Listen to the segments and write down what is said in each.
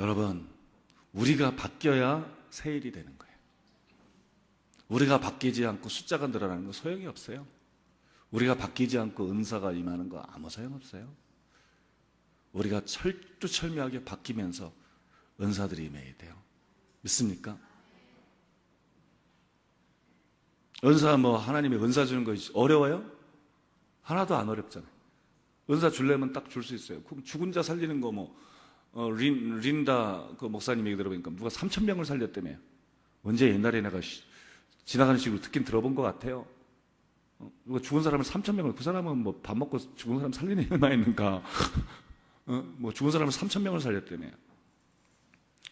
여러분, 우리가 바뀌어야 새 일이 되는 거예요. 우리가 바뀌지 않고 숫자가 늘어나는 거 소용이 없어요. 우리가 바뀌지 않고 은사가 임하는 거 아무 소용없어요. 우리가 철두철미하게 바뀌면서 은사들이 임해야 돼요. 믿습니까? 은사 하나님의 은사 주는 거 어려워요? 하나도 안 어렵잖아요. 은사 주려면 딱 줄 수 있어요. 그럼 죽은 자 살리는 거 린다 그 목사님 얘기 들어보니까 누가 3,000명을 살렸다며요. 언제 옛날에 내가 지나가는 식으로 듣긴 들어본 것 같아요. 누가 죽은 사람을 3,000명을, 그 사람은 밥 먹고 죽은 사람 살리는 게 얼마 있는가. 죽은 사람을 3,000명을 살렸다며요.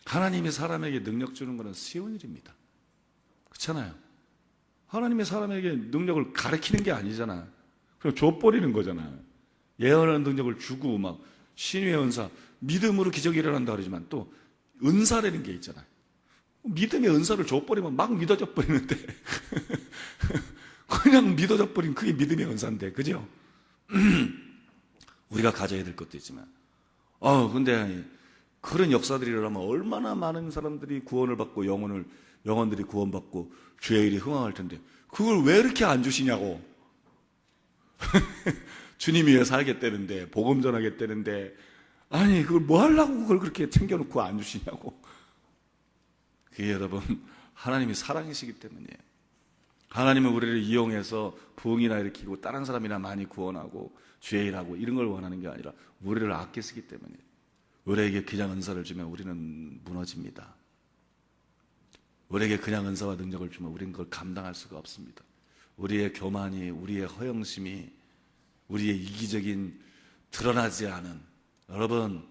하나님이 사람에게 능력 주는 것은 쉬운 일입니다. 그렇잖아요. 하나님의 사람에게 능력을 가르치는 게 아니잖아. 그냥 줘버리는 거잖아. 예언하는 능력을 주고 신유의 은사, 믿음으로 기적이 일어난다 그러지만 또 은사라는 게 있잖아요. 믿음의 은사를 줘버리면 막 믿어져 버리는데 그냥 믿어져 버린 그게 믿음의 은사인데, 그죠? 우리가 가져야 될 것도 있지만 근데 그런 역사들이 일어나면 얼마나 많은 사람들이 구원을 받고 영혼들이 구원받고 주의 일이 흥황할 텐데 그걸 왜 이렇게 안 주시냐고. 주님 위해 살겠다는데, 복음 전하겠다는데, 아니 그걸 뭐 하려고 그걸 그렇게 챙겨놓고 안 주시냐고. 그게 여러분 하나님이 사랑이시기 때문이에요. 하나님은 우리를 이용해서 부흥이나 일으키고 다른 사람이나 많이 구원하고 주의 일하고 이런 걸 원하는 게 아니라 우리를 아껴 쓰기 때문이에요. 우리에게 그냥 은사를 주면 우리는 무너집니다. 우리에게 그냥 은사와 능력을 주면 우리는 그걸 감당할 수가 없습니다. 우리의 교만이, 우리의 허영심이, 우리의 이기적인 드러나지 않은, 여러분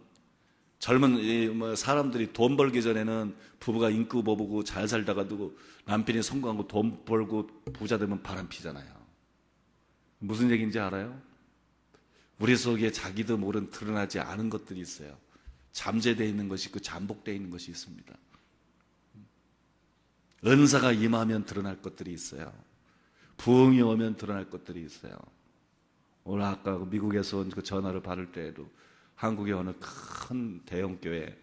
젊은 사람들이 돈 벌기 전에는 부부가 인기 보고 잘 살다가도 남편이 성공하고 돈 벌고 부자 되면 바람피잖아요. 무슨 얘기인지 알아요? 우리 속에 자기도 모른 드러나지 않은 것들이 있어요. 잠재되어 있는 것이 있고 잠복되어 있는 것이 있습니다. 은사가 임하면 드러날 것들이 있어요. 부흥이 오면 드러날 것들이 있어요. 오늘 아까 미국에서 온 그 전화를 받을 때에도 한국의 어느 큰 대형교회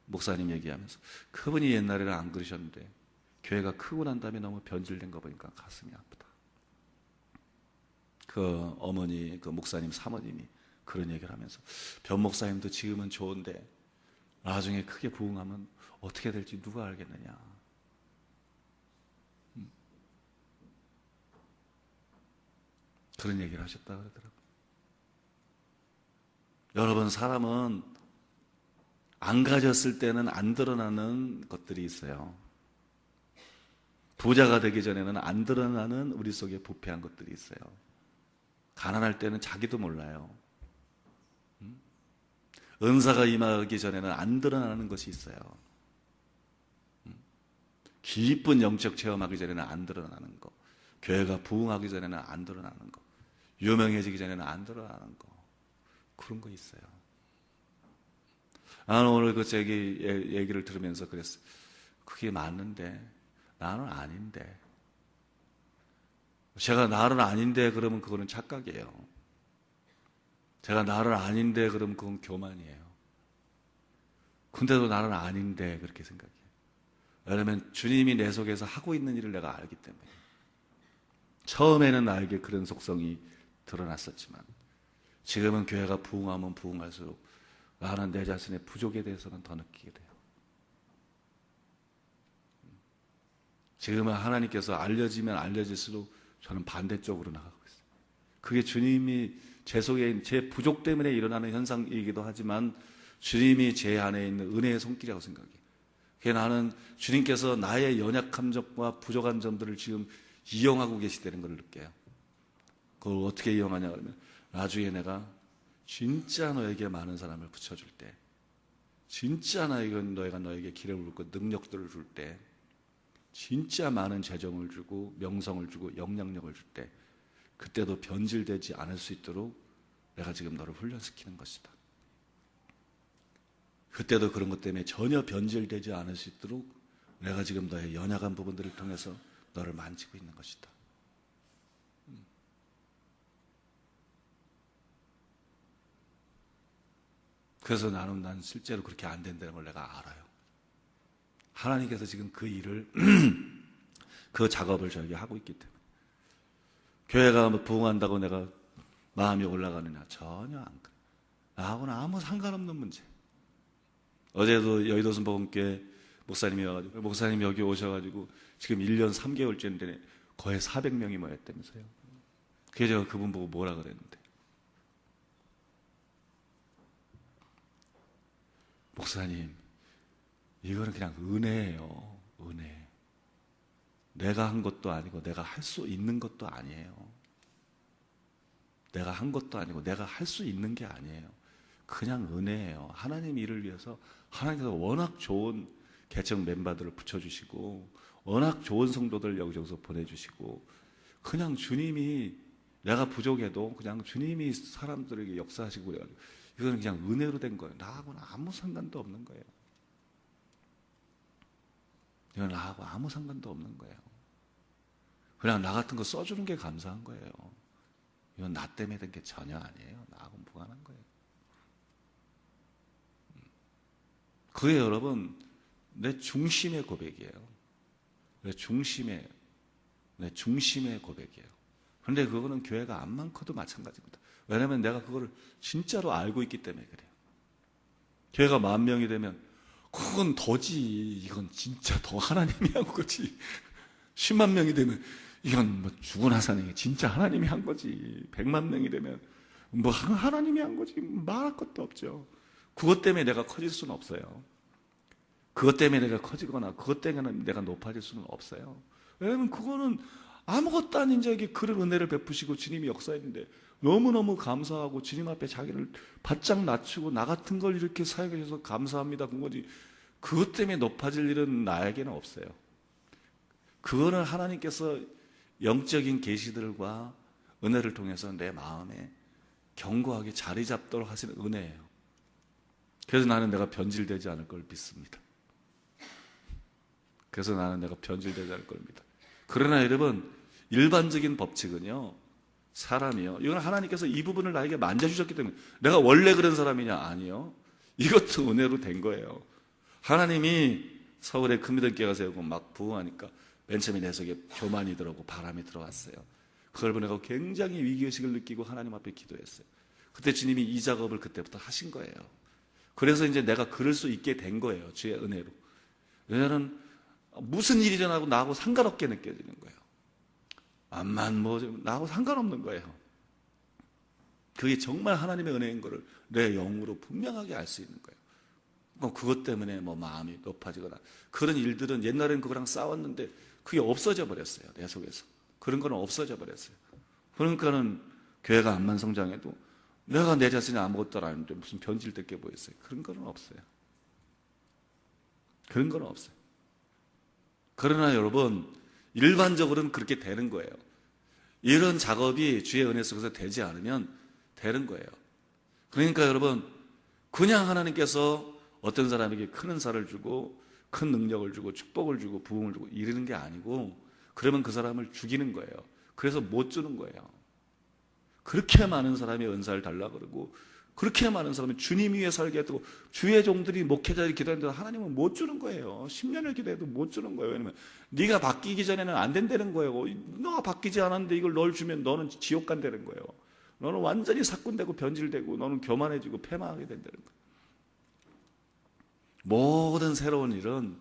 목사님 얘기하면서 그분이 옛날에는 안 그러셨는데 교회가 크고 난 다음에 너무 변질된 거 보니까 가슴이 아프다. 그 어머니, 그 목사님 사모님이 그런 얘기를 하면서 변 목사님도 지금은 좋은데 나중에 크게 부흥하면 어떻게 될지 누가 알겠느냐. 그런 얘기를 하셨다 그러더라고요. 여러분, 사람은 안 가졌을 때는 안 드러나는 것들이 있어요. 부자가 되기 전에는 안 드러나는 우리 속에 부패한 것들이 있어요. 가난할 때는 자기도 몰라요. 은사가 임하기 전에는 안 드러나는 것이 있어요. 깊은 영적 체험하기 전에는 안 드러나는 거, 교회가 부흥하기 전에는 안 드러나는 거, 유명해지기 전에는 안 드러나는 거, 그런 거 있어요. 나는 오늘 그 얘기를 들으면서 그랬어요. 그게 맞는데 나는 아닌데. 제가 나는 아닌데 그러면 그거는 착각이에요. 제가 나는 아닌데 그러면 그건 교만이에요. 근데도 나는 아닌데 그렇게 생각해요. 왜냐하면 주님이 내 속에서 하고 있는 일을 내가 알기 때문에. 처음에는 나에게 그런 속성이 드러났었지만 지금은 교회가 부흥하면 부흥할수록 나는 내 자신의 부족에 대해서는 더 느끼게 돼요. 지금은 하나님께서 알려지면 알려질수록 저는 반대쪽으로 나가고 있어요. 그게 주님이 제 속에 제 부족 때문에 일어나는 현상이기도 하지만 주님이 제 안에 있는 은혜의 손길이라고 생각해요. 그게 나는 주님께서 나의 연약한 점과 부족한 점들을 지금 이용하고 계시다는 걸 느껴요. 그걸 어떻게 이용하냐 그러면 나중에 내가 진짜 너에게 많은 사람을 붙여줄 때, 진짜 너희가 너에게 기름을 붓고 능력들을 줄 때, 진짜 많은 재정을 주고 명성을 주고 영향력을 줄 때, 그때도 변질되지 않을 수 있도록 내가 지금 너를 훈련시키는 것이다. 그때도 그런 것 때문에 전혀 변질되지 않을 수 있도록 내가 지금 너의 연약한 부분들을 통해서 너를 만지고 있는 것이다. 그래서 난 실제로 그렇게 안 된다는 걸 내가 알아요. 하나님께서 지금 그 일을 그 작업을 저에게 하고 있기 때문에 교회가 부흥한다고 내가 마음이 올라가느냐? 전혀 안 그래. 나하고는 아무 상관없는 문제. 어제도 여의도 순복음교회 목사님이 와가지고 목사님이 여기 오셔가지고 지금 1년 3개월째인데 거의 400명이 모였다면서요. 그래서 제가 그분 보고 뭐라 그랬는데, 목사님, 이거는 그냥 은혜예요. 은혜. 내가 한 것도 아니고 내가 할 수 있는 것도 아니에요. 내가 한 것도 아니고 내가 할 수 있는 게 아니에요. 그냥 은혜예요. 하나님 일을 위해서 하나님께서 워낙 좋은 개척 멤버들을 붙여주시고 워낙 좋은 성도들 여기저기서 보내주시고 그냥 주님이, 내가 부족해도 그냥 주님이 사람들에게 역사하시고 그래가지고 이거는 그냥 은혜로 된 거예요. 나하고는 아무 상관도 없는 거예요. 이건 나하고 아무 상관도 없는 거예요. 그냥 나 같은 거 써주는 게 감사한 거예요. 이건 나 때문에 된 게 전혀 아니에요. 나하고 무관한 거예요. 그게 여러분 내 중심의 고백이에요. 내 중심의 고백이에요. 그런데 그거는 교회가 안 많고도 마찬가지입니다. 왜냐하면 내가 그거를 진짜로 알고 있기 때문에 그래요. 교회가 10,000명이 되면 그건 더지. 이건 진짜 더 하나님이 한 거지. 10만 명이 되면 이건 뭐 죽은 하사님이 진짜 하나님이 한 거지. 100만 명이 되면 뭐 하나님이 한 거지. 말할 것도 없죠. 그것 때문에 내가 커질 수는 없어요. 그것 때문에 내가 커지거나 그것 때문에 내가 높아질 수는 없어요. 왜냐하면 그거는 아무것도 아닌 자에게 그런 은혜를 베푸시고 주님이 역사했는데 너무너무 감사하고 주님 앞에 자기를 바짝 낮추고 나 같은 걸 이렇게 사용해 주셔서 감사합니다. 그거지. 그것 때문에 높아질 일은 나에게는 없어요. 그거는 하나님께서 영적인 계시들과 은혜를 통해서 내 마음에 견고하게 자리 잡도록 하시는 은혜예요. 그래서 나는 내가 변질되지 않을 걸 믿습니다. 그래서 나는 내가 변질되지 않을 걸 믿어요. 그러나 여러분, 일반적인 법칙은요, 사람이요, 이건 하나님께서 이 부분을 나에게 만져주셨기 때문에 내가 원래 그런 사람이냐? 아니요. 이것도 은혜로 된 거예요. 하나님이 서울에 금이들교회가 세우고 막 부흥하니까 맨 처음에 내 속에 교만이 들어오고 바람이 들어왔어요. 그걸 보내고 굉장히 위기의식을 느끼고 하나님 앞에 기도했어요. 그때 주님이 이 작업을 그때부터 하신 거예요. 그래서 이제 내가 그럴 수 있게 된 거예요. 주의 은혜로. 왜냐하면 무슨 일이 일어나고 나하고 상관없게 느껴지는 거예요. 암만 뭐 나하고 상관없는 거예요. 그게 정말 하나님의 은혜인 거를 내 영으로 분명하게 알 수 있는 거예요. 그것 때문에 뭐 마음이 높아지거나 그런 일들은 옛날에는 그거랑 싸웠는데 그게 없어져 버렸어요. 내 속에서. 그런 거는 없어져 버렸어요. 그러니까는 교회가 암만 성장해도 내가 내 자신이 아무것도 아닌데 무슨 변질됐게 보였어요. 그런 거는 없어요. 그런 거는 없어요. 그러나 여러분, 일반적으로는 그렇게 되는 거예요. 이런 작업이 주의 은혜 속에서 되지 않으면 되는 거예요. 그러니까 여러분, 그냥 하나님께서 어떤 사람에게 큰 은사를 주고 큰 능력을 주고 축복을 주고 부흥을 주고 이러는 게 아니고, 그러면 그 사람을 죽이는 거예요. 그래서 못 주는 거예요. 그렇게 많은 사람이 은사를 달라 그러고 그렇게 많은 사람이 주님 위에 살게 해도 주의 종들이 목회자들이 기도했는데 하나님은 못 주는 거예요. 10년을 기도해도 못 주는 거예요. 왜냐면 네가 바뀌기 전에는 안 된다는 거예요. 너가 바뀌지 않았는데 이걸 널 주면 너는 지옥 간다는 거예요. 너는 완전히 사꾼되고 변질되고 너는 교만해지고 패망하게 된다는 거예요. 모든 새로운 일은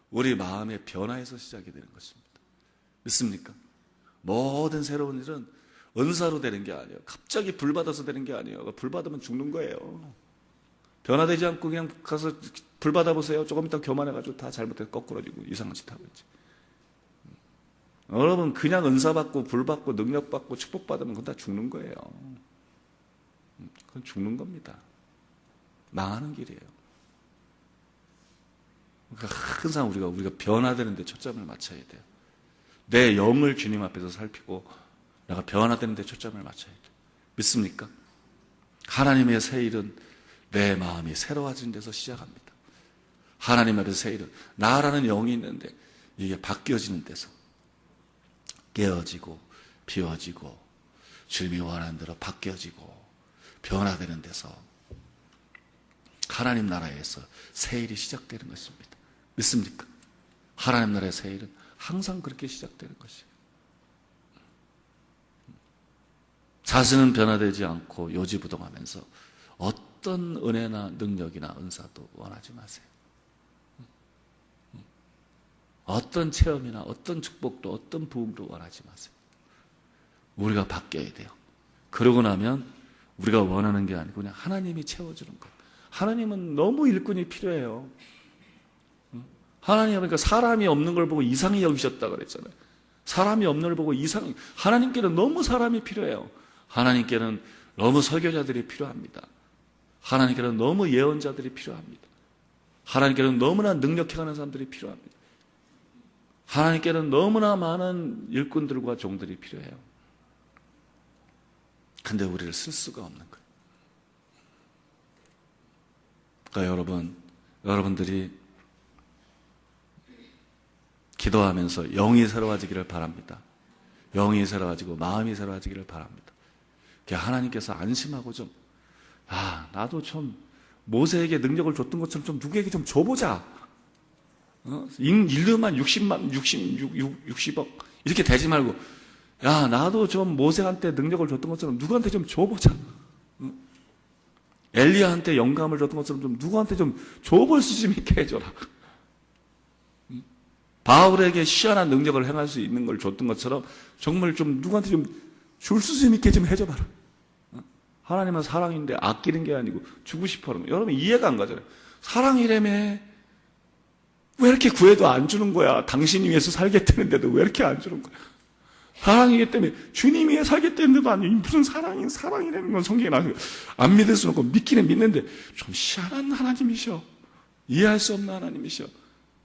우리 마음의 변화에서 시작이 되는 것입니다. 믿습니까? 모든 새로운 일은 은사로 되는 게 아니에요. 갑자기 불 받아서 되는 게 아니에요. 불 받으면 죽는 거예요. 변화되지 않고 그냥 가서 불 받아보세요. 조금 있다 교만해가지고 다 잘못해서 거꾸러지고 이상한 짓 하고 있지. 여러분, 그냥 은사 받고 불 받고 능력 받고 축복 받으면 그건 다 죽는 거예요. 그건 죽는 겁니다. 망하는 길이에요. 그러니까 항상 우리가 변화되는 데 초점을 맞춰야 돼요. 내 영을 주님 앞에서 살피고 내가 변화되는 데 초점을 맞춰야 돼요. 믿습니까? 하나님의 새 일은 내 마음이 새로워진 데서 시작합니다. 하나님 앞에서 새 일은 나라는 영이 있는데 이게 바뀌어지는 데서 깨어지고 비워지고 주님이 원하는 대로 바뀌어지고 변화되는 데서 하나님 나라에서 새 일이 시작되는 것입니다. 믿습니까? 하나님 나라의 새 일은 항상 그렇게 시작되는 것이에요. 자신은 변화되지 않고 요지부동하면서 어떤 은혜나 능력이나 은사도 원하지 마세요. 어떤 체험이나 어떤 축복도 어떤 부흥도 원하지 마세요. 우리가 바뀌어야 돼요. 그러고 나면 우리가 원하는 게 아니고 그냥 하나님이 채워주는 거예요. 하나님은 너무 일꾼이 필요해요. 하나님은 그러니까 사람이 없는 걸 보고 이상히 여기셨다 그랬잖아요. 사람이 없는 걸 보고 이상히. 하나님께는 너무 사람이 필요해요. 하나님께는 너무 설교자들이 필요합니다. 하나님께는 너무 예언자들이 필요합니다. 하나님께는 너무나 능력해가는 사람들이 필요합니다. 하나님께는 너무나 많은 일꾼들과 종들이 필요해요. 근데 우리를 쓸 수가 없는 거예요. 그러니까 여러분들이 기도하면서 영이 새로워지기를 바랍니다. 영이 새로워지고 마음이 새로워지기를 바랍니다. 하나님께서 안심하고 좀, 나도 좀 모세에게 능력을 줬던 것처럼 좀 누구에게 좀 줘보자. 인류만 60억 이렇게 되지 말고, 나도 좀 모세한테 능력을 줬던 것처럼 누구한테 좀 줘보자. 엘리야한테 영감을 줬던 것처럼 좀 누구한테 좀 줘볼 수 좀 있게 해줘라. 바울에게 희한한 능력을 행할 수 있는 걸 줬던 것처럼 정말 좀 누구한테 좀 줄 수 좀 있게 좀 해줘봐라. 하나님은 사랑인데 아끼는 게 아니고 주고 싶어 하는 거예요. 여러분 이해가 안 가잖아요. 사랑이라며 왜 이렇게 구해도 안 주는 거야? 당신이 위해서 살겠다는데도 왜 이렇게 안 주는 거야? 사랑이기 때문에 주님 위해 살겠다는데도 아니고 무슨 사랑이라는 건 성경에 나와요. 안 믿을 수는 없고 믿기는 믿는데 좀 희한한 하나님이셔. 이해할 수 없는 하나님이셔.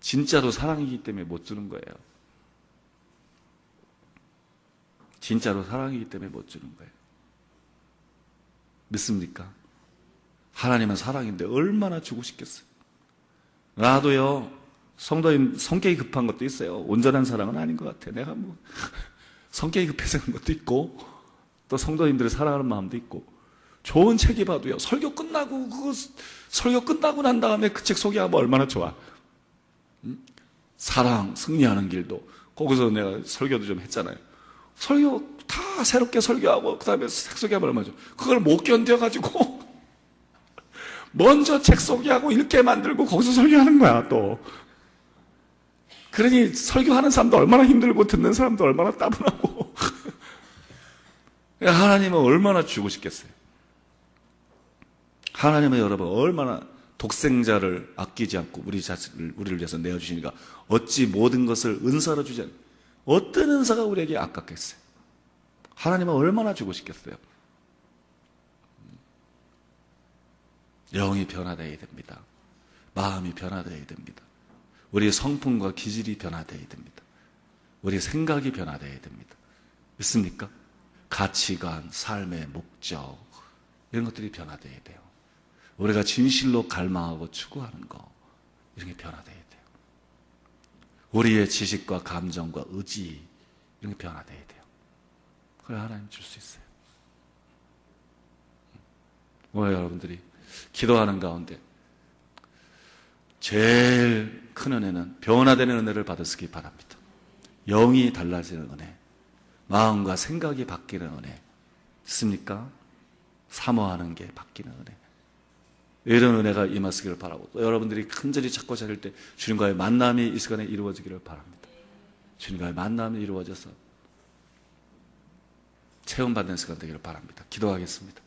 진짜로 사랑이기 때문에 못 주는 거예요. 진짜로 사랑이기 때문에 못 주는 거예요. 믿습니까? 하나님은 사랑인데 얼마나 주고 싶겠어요. 나도요, 성도님 성격이 급한 것도 있어요. 온전한 사랑은 아닌 것 같아요. 내가 성격이 급해서 그런 것도 있고, 또 성도님들을 사랑하는 마음도 있고, 좋은 책이 봐도요, 설교 끝나고 난 다음에 그 책 소개하면 얼마나 좋아. 사랑, 승리하는 길도, 거기서 내가 설교도 좀 했잖아요. 설교 다 새롭게 설교하고, 그 다음에 책 소개하면 얼마나 좋아. 그걸 못 견뎌가지고, 먼저 책 소개하고 읽게 만들고, 거기서 설교하는 거야, 또. 그러니 설교하는 사람도 얼마나 힘들고 듣는 사람도 얼마나 따분하고 하나님은 얼마나 주고 싶겠어요. 하나님은 여러분 얼마나 독생자를 아끼지 않고 우리를 위해서 내어주시니까 어찌 모든 것을 은사로 주지 않아요. 어떤 은사가 우리에게 아깝겠어요. 하나님은 얼마나 주고 싶겠어요. 영이 변화되어야 됩니다. 마음이 변화되어야 됩니다. 우리의 성품과 기질이 변화되어야 됩니다. 우리의 생각이 변화되어야 됩니다. 믿습니까? 가치관, 삶의 목적 이런 것들이 변화되어야 돼요. 우리가 진실로 갈망하고 추구하는 거 이런 게 변화되어야 돼요. 우리의 지식과 감정과 의지 이런 게 변화되어야 돼요. 그래야 하나님 줄 수 있어요. 오늘 여러분들이 기도하는 가운데 제일 큰 은혜는 변화되는 은혜를 받으시기 바랍니다. 영이 달라지는 은혜, 마음과 생각이 바뀌는 은혜 있습니까? 사모하는 게 바뀌는 은혜, 이런 은혜가 임하시기를 바라고, 또 여러분들이 간절히 찾고 찾을 때 주님과의 만남이 이 시간에 이루어지기를 바랍니다. 주님과의 만남이 이루어져서 체험받는 시간 되기를 바랍니다. 기도하겠습니다.